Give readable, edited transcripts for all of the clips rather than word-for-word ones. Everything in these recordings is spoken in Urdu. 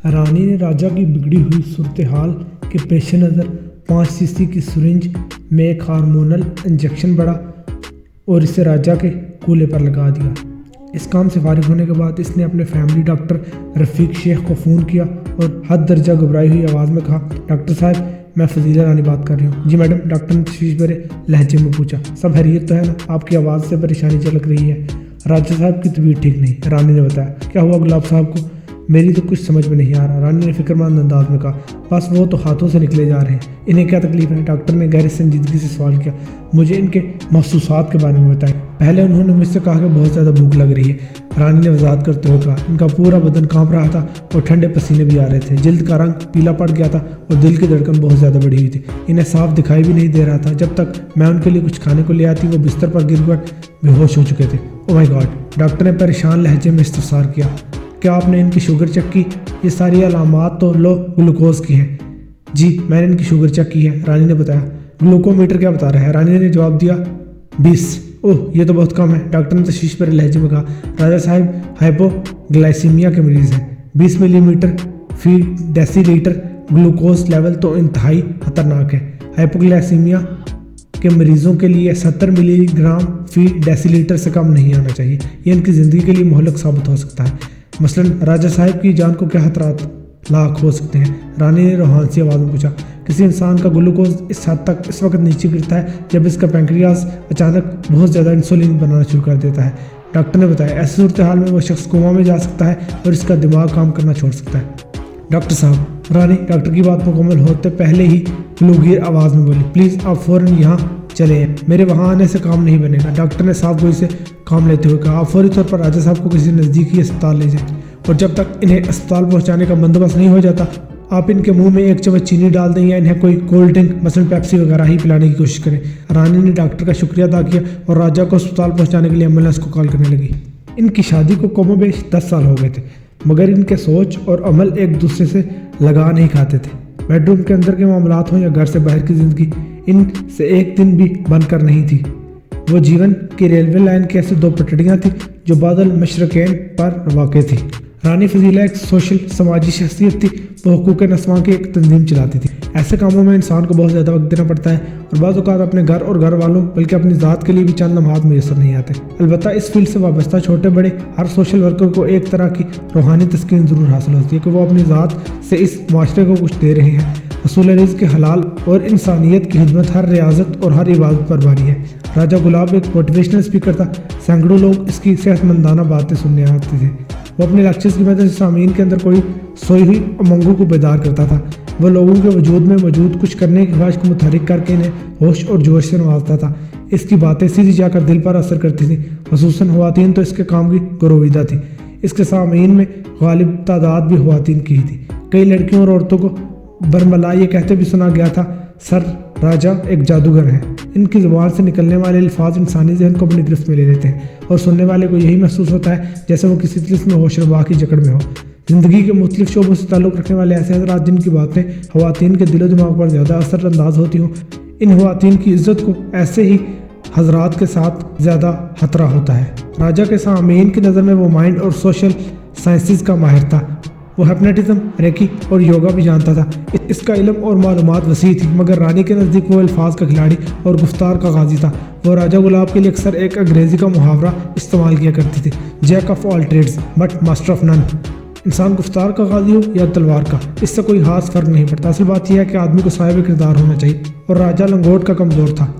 رانی نے راجہ کی بگڑی ہوئی صورتحال کے پیش نظر 5 cc کی سرنج میں ایک ہارمونل انجیکشن بڑھا اور اسے راجہ کے کولے پر لگا دیا۔ اس کام سے فارغ ہونے کے بعد اس نے اپنے فیملی ڈاکٹر رفیق شیخ کو فون کیا اور حد درجہ گھبرائی ہوئی آواز میں کہا، ڈاکٹر صاحب میں فضیلہ رانی بات کر رہی ہوں۔ جی میڈم، ڈاکٹر نے تشویش بھرے لہجے میں پوچھا۔ سب خیریت تو ہے نا؟ آپ کی آواز سے پریشانی جھلک رہی ہے۔ راجہ صاحب کی طبیعت ٹھیک نہیں، رانی نے بتایا۔ کیا ہوا گلاب صاحب کو؟ میری تو کچھ سمجھ میں نہیں آ رہا، رانی نے فکر مند انداز میں کہا۔ بس وہ تو ہاتھوں سے نکلے جا رہے ہیں، انہیں کیا تکلیف ہے؟ ڈاکٹر نے گہری سنجیدگی سے سوال کیا۔ مجھے ان کے محسوسات کے بارے میں بتائیں۔ پہلے انہوں نے مجھ سے کہا کہ بہت زیادہ بھوک لگ رہی ہے، رانی نے وضاحت کرتے ہوئے کہا۔ ان کا پورا بدن کانپ رہا تھا اور ٹھنڈے پسینے بھی آ رہے تھے، جلد کا رنگ پیلا پڑ گیا تھا اور دل کی دھڑکن بہت زیادہ بڑھی ہوئی تھی۔ انہیں صاف دکھائی بھی نہیں دے رہا تھا۔ جب تک میں ان کے لیے کچھ کھانے کو لے آتی وہ بستر پر گر کر بے ہوش ہو چکے تھے۔ او مائی گاڈ، ڈاکٹر نے پریشان لہجے میں استفسار کیا۔ کیا آپ نے ان کی شوگر چیک کی؟ یہ ساری علامات تو لو گلوکوز کی ہیں۔ جی میں نے ان کی شوگر چیک کی ہے، رانی نے بتایا۔ گلوکومیٹر کیا بتا رہا ہے؟ رانی نے جواب دیا 20۔ اوہ یہ تو بہت کم ہے، ڈاکٹر نے تشویش بھرے لہجے میں کہا۔ راجہ صاحب ہائپو گلائسیمیا کے مریض ہیں، 20 ملی میٹر فی ڈیسی لیٹر گلوکوز لیول تو انتہائی خطرناک ہے۔ ہائپو گلائسیمیا کے مریضوں کے لیے 70 ملی گرام فی ڈیسی لیٹر سے کم نہیں آنا چاہیے، یہ ان کی زندگی کے لیے مہلک ثابت ہو سکتا ہے۔ مثلاً راجہ صاحب کی جان کو کیا خطرات لاحق ہو سکتے ہیں؟ رانی نے روحانسی آواز میں پوچھا۔ کسی انسان کا گلوکوز اس حد تک اس وقت نیچے گرتا ہے جب اس کا پینکریاس اچانک بہت زیادہ انسولین بنانا شروع کر دیتا ہے، ڈاکٹر نے بتایا۔ ایسی صورتحال میں وہ شخص کوما میں جا سکتا ہے اور اس کا دماغ کام کرنا چھوڑ سکتا ہے۔ ڈاکٹر صاحب، رانی ڈاکٹر کی بات مکمل ہوتے پہلے ہی گلوگیر آواز میں بولی، پلیز آپ فوراً یہاں چلے، میرے وہاں آنے سے کام نہیں بنے گا۔ ڈاکٹر نے صاف گوئی سے کام لیتے ہوئے کہا، آپ فوری طور پر راجہ صاحب کو کسی نزدیکی اسپتال لے جائیں اور جب تک انہیں اسپتال پہنچانے کا بندوبست نہیں ہو جاتا آپ ان کے منہ میں 1 چمچ چینی ڈال دیں یا انہیں کوئی کولڈ ڈرنک مثلاً پیپسی وغیرہ ہی پلانے کی کوشش کریں۔ رانی نے ڈاکٹر کا شکریہ ادا کیا اور راجہ کو اسپتال پہنچانے کے لیے ایمبولینس کو کال کرنے لگی۔ ان کی شادی کو کم و بیش 10 سال ہو گئے تھے، مگر ان کے سوچ اور عمل ایک دوسرے سے لگا نہیں کھاتے تھے۔ بیڈ روم کے اندر کے معاملات ہوں یا گھر سے باہر کی زندگی، ان سے ایک دن بھی بند کر نہیں تھی۔ وہ جیون کی ریلوے لائن کی ایسی 2 پٹڑیاں تھیں جو بادل مشرقین پر واقع تھی۔ رانی فضیلہ ایک سوشل سماجی شخصیت تھی، وہ حقوق نسواں کی ایک تنظیم چلاتی تھی۔ ایسے کاموں میں انسان کو بہت زیادہ وقت دینا پڑتا ہے اور بعض اوقات اپنے گھر اور گھر والوں بلکہ اپنی ذات کے لیے بھی چند لمحات میسر نہیں آتے۔ البتہ اس فیلڈ سے وابستہ چھوٹے بڑے ہر سوشل ورکر کو ایک طرح کی روحانی تسکین ضرور حاصل ہوتی ہے کہ وہ اپنی ذات سے اس معاشرے کو کچھ دے رہے ہیں۔ حصول رزق کے حلال اور انسانیت کی خدمت ہر ریاضت اور ہر عبادت پر باری ہے۔ راجہ گلاب ایک موٹیویشنل اسپیکر تھا، سینکڑوں لوگ اس کی صحت مندانہ باتیں سننے آتے تھے۔ وہ اپنے لیکچرز کی مدد سے سامعین کے اندر کوئی سوئی ہوئی امنگوں کو بیدار کرتا تھا۔ وہ لوگوں کے وجود میں موجود کچھ کرنے کی خواہش کو متحرک کر کے انہیں ہوش اور جوش سے نوازتا تھا۔ اس کی باتیں سیدھی جا کر دل پر اثر کرتی تھیں، خصوصاً خواتین تو اس کے کام کی گرویدہ تھی۔ اس کے سامعین میں غالب تعداد بھی خواتین کی ہی تھی۔ کئی لڑکیوں اور عورتوں کو برملا یہ کہتے بھی سنا گیا تھا، سر راجہ ایک جادوگر ہیں۔ ان کی زبان سے نکلنے والے الفاظ انسانی ذہن کو اپنی گرفت میں لے لیتے ہیں اور سننے والے کو یہی محسوس ہوتا ہے جیسے وہ کسی طلسم ہوش ربا کی جکڑ میں ہو۔ زندگی کے مختلف شعبوں سے تعلق رکھنے والے ایسے حضرات جن کی باتیں خواتین کے دل و دماغ پر زیادہ اثر انداز ہوتی ہوں، ان خواتین کی عزت کو ایسے ہی حضرات کے ساتھ زیادہ خطرہ ہوتا ہے۔ راجہ کے سامعین کی نظر میں وہ مائنڈ اور سوشل سائنسز کا ماہر تھا۔ وہ ہپناٹزم، ریکی اور یوگا بھی جانتا تھا۔ اس کا علم اور معلومات وسیع تھی، مگر رانی کے نزدیک وہ الفاظ کا کھلاڑی اور گفتار کا غازی تھا۔ وہ راجہ گلاب کے لیے اکثر ایک انگریزی کا محاورہ استعمال کیا کرتی تھی، Jack of all trades but master of none. انسان گفتار کا غازی ہو یا تلوار کا، اس سے کوئی خاص فرق نہیں پڑتا، اصل بات یہ ہے کہ آدمی کو صاحب کردار ہونا چاہیے، اور راجہ لنگوٹ کا کمزور تھا۔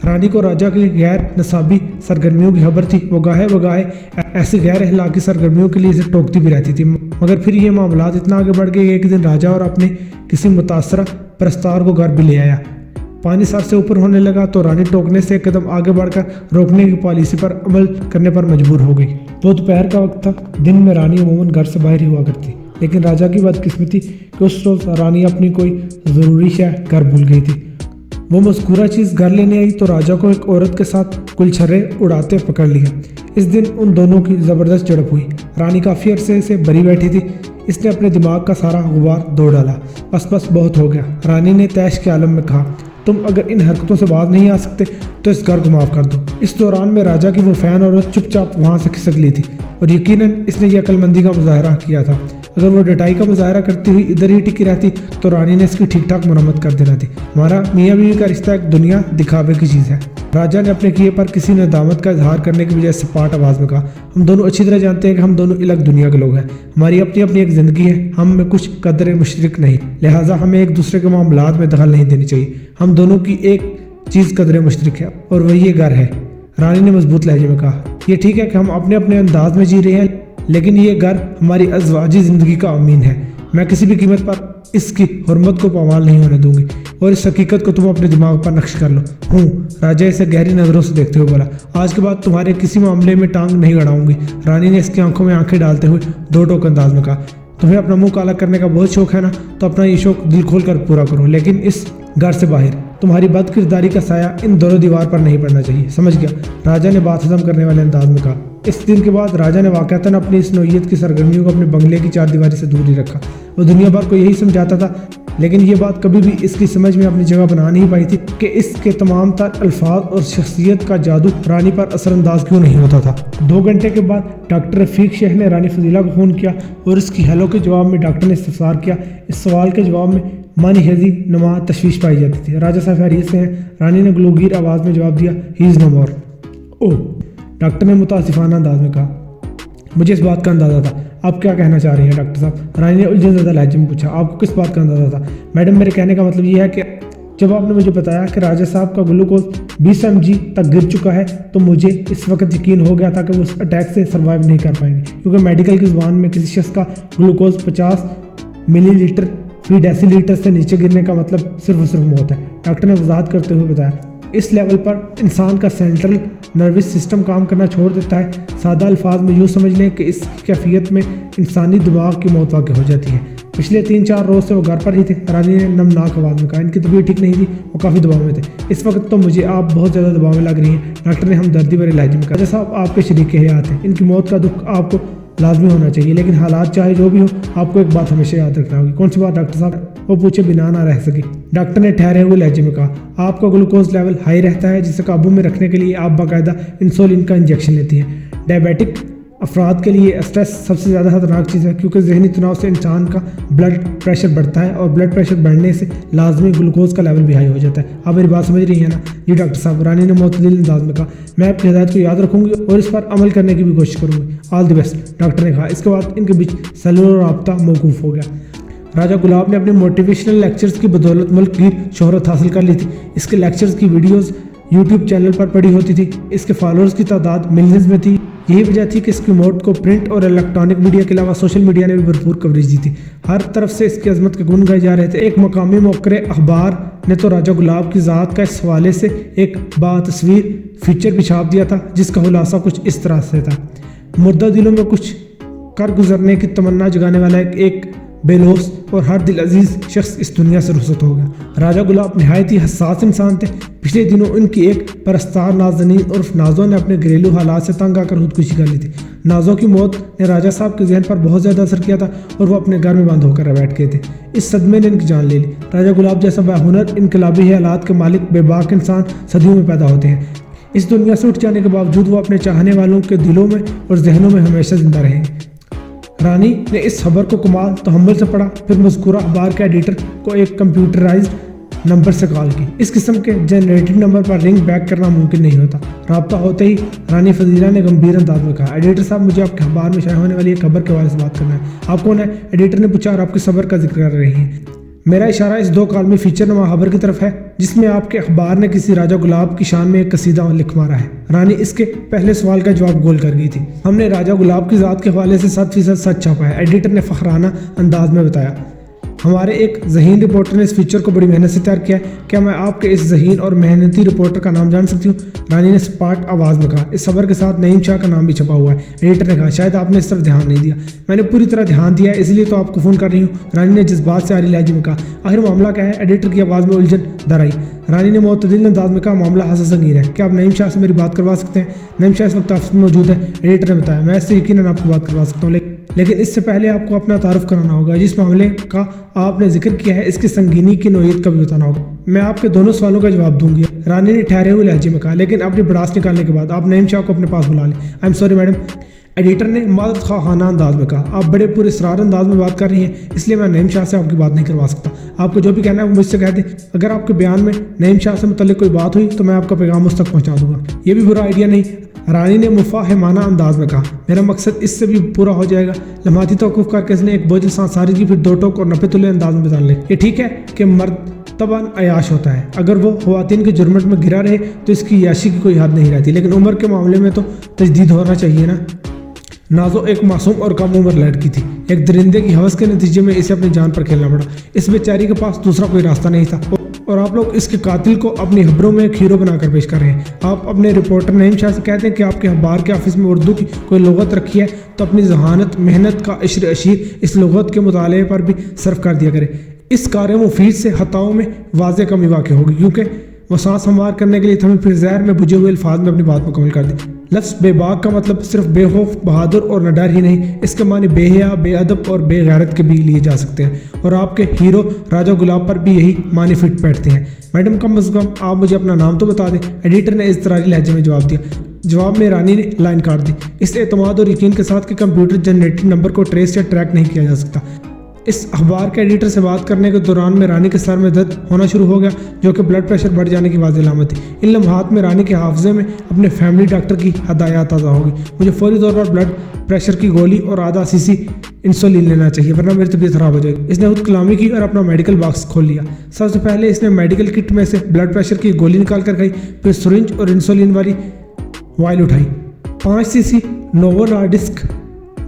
رانی کو راجہ کی غیر نصابی سرگرمیوں کی خبر تھی، وہ گاہے بگاہے ایسی غیر اخلاقی سرگرمیوں کے لیے اسے ٹوکتی بھی رہتی تھی، مگر پھر یہ معاملات اتنا آگے بڑھ گئے کہ ایک دن راجہ اور اپنے کسی متاثرہ پرستار کو گھر بھی لے آیا۔ پانی سر سے اوپر ہونے لگا تو رانی ٹوکنے سے ایک قدم آگے بڑھ کر روکنے کی پالیسی پر عمل کرنے پر مجبور ہو گئی۔ وہ دوپہر کا وقت تھا، دن میں رانی عموماً گھر سے باہر ہی ہوا کرتی، لیکن راجہ کی بدقسمتی کہ اس روز رانی اپنی کوئی ضروری شے گھر بھول گئی تھی۔ وہ مذکورہ چیز گھر لینے آئی تو راجہ کو ایک عورت کے ساتھ کلچھرے اڑاتے پکڑ لیا۔ اس دن ان دونوں کی زبردست جھڑپ ہوئی۔ رانی کافی عرصے سے بری بیٹھی تھی، اس نے اپنے دماغ کا سارا غبار دھو ڈالا۔ بس بہت ہو گیا، رانی نے طیش کے عالم میں کہا، تم اگر ان حرکتوں سے باز نہیں آ سکتے تو اس گھر کو معاف کر دو۔ اس دوران میں راجہ کی وہ فین عورت چپ چاپ وہاں سے کھسک لی تھی اور یقیناً اس نے یہ عقل مندی کا مظاہرہ کیا تھا۔ اگر وہ ڈٹائی کا مظاہرہ کرتی ہوئی ادھر ہی ٹکی رہتی تو رانی نے اس کی ٹھیک ٹھاک مرمت کر دینا تھی۔ ہمارا میاں بیوی کا رشتہ ایک دنیا دکھاوے کی چیز ہے۔ راجہ نے اپنے کیے پر کسی ندامت کا اظہار کرنے کی بجائے سپاٹ آواز میں کہا، ہم دونوں اچھی طرح جانتے ہیں کہ ہم دونوں الگ دنیا کے لوگ ہیں، ہماری اپنی اپنی ایک زندگی ہے، ہم میں کچھ قدر مشترک نہیں، لہٰذا ہمیں ایک دوسرے کے معاملات میں دخل نہیں دینی چاہیے۔ ہم دونوں کی ایک چیز قدر مشترک ہے اور وہ یہ گھر ہے۔ رانی نے مضبوط لہجے میں کہا، یہ ٹھیک ہے کہ ہم اپنے اپنے انداز میں جی رہے ہیں، لیکن یہ گھر ہماری ازواجی زندگی کا امین ہے۔ میں کسی بھی قیمت پر اس کی حرمت کو پامال نہیں ہونے دوں گی، اور اس حقیقت کو تم اپنے دماغ پر نقش کر لو۔ راجہ اسے گہری نظروں سے دیکھتے ہوئے بولا، آج کے بعد تمہارے کسی معاملے میں ٹانگ نہیں اڑاؤں گی۔ رانی نے اس کی آنکھوں میں آنکھیں ڈالتے ہوئے دو ٹوک انداز میں کہا، تمہیں اپنا منہ کالا کرنے کا بہت شوق ہے نا، تو اپنا یہ شوق دل کھول کر پورا کرو، لیکن اس گھر سے باہر تمہاری بد کرداری کا سایہ ان دونوں دیوار پر نہیں پڑنا چاہیے، سمجھ گیا؟ راجہ نے بات ختم کرنے والے انداز میں کہا۔ اس دن کے بعد راجہ نے واقعتاً اپنی اس نوعیت کی سرگرمیوں کو اپنے بنگلے کی چار دیواری سے دور ہی رکھا۔ وہ دنیا بھر کو یہی سمجھاتا تھا، لیکن یہ بات کبھی بھی اس کی سمجھ میں اپنی جگہ بنا نہیں پائی تھی کہ اس کے تمام تر الفاظ اور شخصیت کا جادو رانی پر اثر انداز کیوں نہیں ہوتا تھا۔ 2 گھنٹے کے بعد ڈاکٹر رفیق شیخ نے رانی فضیلہ کو فون کیا اور اس کی ہیلو کے جواب میں ڈاکٹر نے استفسار کیا۔ اس سوال کے جواب میں مانی ہیزی نما تشویش پائی جاتی تھی۔ راجہ صاحب خیریت سے ہیں؟ رانی نے گلوگیر آواز میں جواب دیا، ہی از نو مور۔ اوہ، ڈاکٹر نے متاسفانہ انداز میں کہا، مجھے اس بات کا اندازہ تھا۔ آپ کیا کہنا چاہ رہی ہیں ڈاکٹر صاحب؟ رانی نے الجھن زدہ لہجے میں پوچھا، آپ کو کس بات کا اندازہ تھا؟ میڈم، میرے کہنے کا مطلب یہ ہے کہ جب آپ نے مجھے بتایا کہ راجہ صاحب کا گلوکوز 20 mg تک گر چکا ہے تو مجھے اس وقت یقین ہو گیا تھا کہ وہ اس اٹیک سے سروائیو نہیں کر پائیں گے، کیونکہ میڈیکل کی زبان میں کسی شخص کا گلوکوز 50 ملی لیٹر فی ڈیسی لیٹر سے نیچے گرنے کا مطلب صرف اور صرف موت ہے۔ ڈاکٹر نے وضاحت کرتے ہوئے بتایا، اس لیول پر انسان کا سینٹرل نروس سسٹم کام کرنا چھوڑ دیتا ہے۔ سادہ الفاظ میں یوں سمجھ لیں کہ اس کیفیت میں انسانی دماغ کی موت واقع ہو جاتی ہے۔ پچھلے 3-4 روز سے وہ گھر پر ہی تھے۔ رانی نے نمناک آواز میں کہا، ان کی طبیعت ٹھیک نہیں تھی، وہ کافی دباؤ میں تھے۔ اس وقت تو مجھے آپ بہت زیادہ دباؤ میں لگ رہی ہیں۔ ڈاکٹر نے ہمدردی بھرے لہجے میں کہا، راجہ صاحب آپ کے شریک حیات ہیں، ان کی موت کا دکھ آپ کو لازمی ہونا چاہیے، لیکن حالات چاہے جو بھی ہو آپ کو ایک بات ہمیشہ یاد رکھنا ہوگی۔ کون سی بات ڈاکٹر صاحب؟ وہ پوچھے بنا نہ رہ سکی۔ ڈاکٹر نے ٹھہرے ہوئے لہجے میں کہا، آپ کا گلوکوز لیول ہائی رہتا ہے، جسے قابو میں رکھنے کے لیے آپ باقاعدہ انسولین کا انجیکشن لیتی ہیں۔ ڈائبیٹک افراد کے لیے اسٹریس سب سے زیادہ خطرناک چیز ہے، کیونکہ ذہنی تناؤ سے انسان کا بلڈ پریشر بڑھتا ہے، اور بلڈ پریشر بڑھنے سے لازمی گلوکوز کا لیول بھی ہائی ہو جاتا ہے۔ آپ میری بات سمجھ رہی ہیں نا؟ جی ڈاکٹر صاحب، رانی نے معتدل انداز میں کہا، میں آپ کی ہدایت کو یاد رکھوں گی اور اس پر عمل کرنے کی بھی کوشش کروں گی۔ آل دی بیسٹ، ڈاکٹر نے کہا۔ اس کے بعد ان کے بیچ سیلولر رابطہ موقوف ہو گیا۔ راجہ گلاب نے اپنے موٹیویشنل لیکچرز کی بدولت ملک کی شہرت حاصل کر لی تھی۔ اس کے لیکچرز کی ویڈیوز یوٹیوب چینل پر پڑی ہوتی تھی۔ اس کے فالوورز کی تعداد ملینز میں تھی۔ یہی وجہ تھی کہ اس کی موت کو پرنٹ اور الیکٹرانک میڈیا کے علاوہ سوشل میڈیا نے بھی بھرپور کوریج دی تھی۔ ہر طرف سے اس کی عظمت کے گن گائے جا رہے تھے۔ ایک مقامی موقر اخبار نے تو راجہ گلاب کی ذات کا اس حوالے سے ایک باتصویر فیچر بھی چھاپ دیا تھا، جس کا خلاصہ کچھ اس طرح سے تھا، مردہ دلوں میں کچھ کر گزرنے کی تمنا جگانے والا ایک بے لوث اور ہر دل عزیز شخص اس دنیا سے رخصت ہو گیا۔ راجہ گلاب نہایت ہی حساس انسان تھے۔ پچھلے دنوں ان کی ایک پرستار نازنین عرف نازو نے اپنے گھریلو حالات سے تنگ آ کر خودکشی کر لی تھی۔ نازو کی موت نے راجہ صاحب کے ذہن پر بہت زیادہ اثر کیا تھا اور وہ اپنے گھر میں بند ہو کر بیٹھ گئے تھے۔ اس صدمے نے ان کی جان لے لی۔ راجہ گلاب جیسا باہنر انقلابی حالات کے مالک بے باک انسان صدیوں میں پیدا ہوتے ہیں۔ اس دنیا سے اٹھ جانے کے باوجود وہ اپنے چاہنے والوں کے دلوں میں اور ذہنوں میں ہمیشہ زندہ رہیں گے۔ رانی نے اس خبر کو کمال تحمل سے پڑھا، پھر مذکورہ اخبار کے ایڈیٹر کو ایک کمپیوٹرائزڈ نمبر سے کال کی۔ اس قسم کے جنریٹڈ نمبر پر رنگ بیک کرنا ممکن نہیں ہوتا۔ رابطہ ہوتے ہی رانی فضیلہ نے گمبھیر انداز میں کہا، ایڈیٹر صاحب، مجھے آپ کے اخبار میں شائع ہونے والی ایک خبر کے حوالے سے بات کرنا ہے۔ آپ کون ہیں؟ ایڈیٹر نے پوچھا اور آپ کے صبر کا ذکر کر رہی ہیں۔ میرا اشارہ اس 2 کالمی فیچر نما خبر کی طرف ہے جس میں آپ کے اخبار نے کسی راجہ گلاب کی شان میں ایک قصیدہ لکھ مارا ہے۔ رانی اس کے پہلے سوال کا جواب گول کر گئی تھی۔ ہم نے راجہ گلاب کی ذات کے حوالے سے 100% سچ چھاپا ہے، ایڈیٹر نے فخرانہ انداز میں بتایا۔ ہمارے ایک ذہین رپورٹر نے اس فیچر کو بڑی محنت سے تیار کیا ہے۔ کیا میں آپ کے اس ذہین اور محنتی رپورٹر کا نام جان سکتی ہوں؟ رانی نے سپاٹ آواز میں کہا۔ اس خبر کے ساتھ نعیم شاہ کا نام بھی چھپا ہوا ہے۔ ایڈیٹر نے کہا، شاید آپ نے اس طرف دھیان نہیں دیا۔ میں نے پوری طرح دھیان دیا ہے، اس لیے تو آپ کو فون کر رہی ہوں۔ رانی نے جذبات سے آری لہجے میں کہا، آخر معاملہ کیا ہے؟ ایڈیٹر کی آواز میں الجھن در آئی۔ رانی نے معتدل انداز میں کہا، معاملہ حساس سنگین ہے، کیا آپ نعیم شاہ سے میری بات کروا سکتے ہیں؟ نعیم شاہ اس وقت آفس میں موجود ہے، ایڈیٹر نے بتایا۔ میں اس سے یقیناً آپ کی بات کروا سکتا ہوں، لیکن اس سے پہلے آپ کو اپنا تعارف کرانا ہوگا۔ جس معاملے کا آپ نے ذکر کیا ہے اس کی سنگینی کی نوعیت کا بھی بتانا ہوگا۔ میں آپ کے دونوں سوالوں کا جواب دوں گی، رانی نے ٹھہرے ہوئے لہجے میں کہا، لیکن اپنی بڑاس نکالنے کے بعد آپ نعیم شاہ کو اپنے پاس بلا لیں۔ I am sorry madam. Editor نے مدد خواہانہ انداز میں کہا، آپ بڑے پورے اسرار انداز میں بات کر رہی ہیں، اس لیے میں نعیم شاہ سے آپ کی بات نہیں کروا سکتا۔ آپ کو جو بھی کہنا ہے وہ مجھ سے کہہ دیں۔ اگر آپ کے بیان میں نعیم شاہ سے متعلق کوئی بات ہوئی تو میں آپ کا پیغام اس تک پہنچا دوں گا۔ یہ بھی برا آئیڈیا نہیں، رانی نے مفاہمانہ انداز میں کہا، میرا مقصد اس سے بھی پورا ہو جائے گا۔ لمحاتی توقف کر کے اس نے ایک بوجھل سانس ساری کی، پھر 2 ٹوک اور 90 تلے انداز میں بتا لے، یہ ٹھیک ہے کہ مرد طبعاً عیاش ہوتا ہے، اگر وہ خواتین کے جرمٹ میں گرا رہے تو اس کی عیاشی کی کوئی حد نہیں رہتی، لیکن عمر کے معاملے میں تو تجدید ہونا چاہیے نا۔ نازو ایک معصوم اور کم عمر لڑکی تھی، ایک درندے کی ہوس کے نتیجے میں اسے اپنی جان پر کھیلنا پڑا۔ اس بیچاری کے پاس دوسرا کوئی راستہ نہیں تھا اور آپ لوگ اس کے قاتل کو اپنی خبروں میں ایک ہیرو بنا کر پیش کر رہے ہیں۔ آپ اپنے رپورٹر نعیم شاہ سے کہتے ہیں کہ آپ کے اخبار کے آفس میں اردو کی کوئی لغت رکھی ہے تو اپنی ذہانت محنت کا عشر اشیر اس لغت کے مطالعے پر بھی صرف کر دیا کرے۔ اس کار مفید سے خطاؤں میں واضح کمی واقع ہوگی، کیونکہ وہ سانس ہموار کرنے کے لیے تمہیں پھر زہر میں بجھے ہوئے الفاظ میں اپنی بات مکمل کر دی۔ لفظ بے باک کا مطلب صرف بے خوف، بہادر اور نڈر ہی نہیں، اس کے معنی بے حیا، بے ادب اور بے غیرت کے بھی لیے جا سکتے ہیں، اور آپ کے ہیرو راجہ گلاب پر بھی یہی معنی فٹ بیٹھتے ہیں۔ میڈم کم از کم آپ مجھے اپنا نام تو بتا دیں، ایڈیٹر نے اضطراری لہجے میں جواب دیا۔ جواب میں رانی نے لائن کاٹ دی، اس اعتماد اور یقین کے ساتھ کہ کمپیوٹر جنریٹڈ نمبر کو ٹریس یا ٹریک نہیں کیا جا سکتا۔ اس اخبار کے ایڈیٹر سے بات کرنے کے دوران میں رانی کے سر میں درد ہونا شروع ہو گیا، جو کہ بلڈ پریشر بڑھ جانے کی واضح علامت تھی۔ ان لمحات میں رانی کے حافظے میں اپنے فیملی ڈاکٹر کی ہدایات تازہ ہوگی، مجھے فوری طور پر بلڈ پریشر کی گولی اور آدھا cc انسولین لینا چاہیے، ورنہ میری طبیعت خراب ہو جائے گی۔ اس نے خود کلامی کی اور اپنا میڈیکل باکس کھول لیا۔ سب سے پہلے اس نے میڈیکل کٹ میں سے بلڈ پریشر کی گولی نکال کر کھائی، پھر سرنج اور انسولین والی وائل اٹھائی۔ 5 cc نوو نارڈسک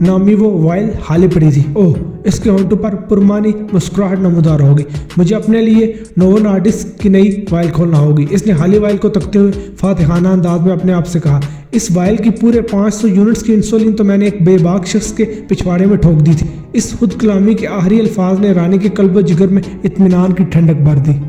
نامی وہ وائل خالی پڑی تھی۔ اوہ، اس کے ہونٹوں پر پرمانی مسکراہٹ نمودار ہوگی، مجھے اپنے لیے نوو نارڈسک کی نئی وائل کھولنا ہوگی۔ اس نے خالی وائل کو تکتے ہوئے فاتحانہ انداز میں اپنے آپ سے کہا، اس وائل کی پورے 500 یونٹس کی انسولین تو میں نے ایک بے باک شخص کے پچھواڑے میں ٹھوک دی تھی۔ اس خود کلامی کے آخری الفاظ نے رانی کے قلب و جگر میں اطمینان کی ٹھنڈک بھر دی۔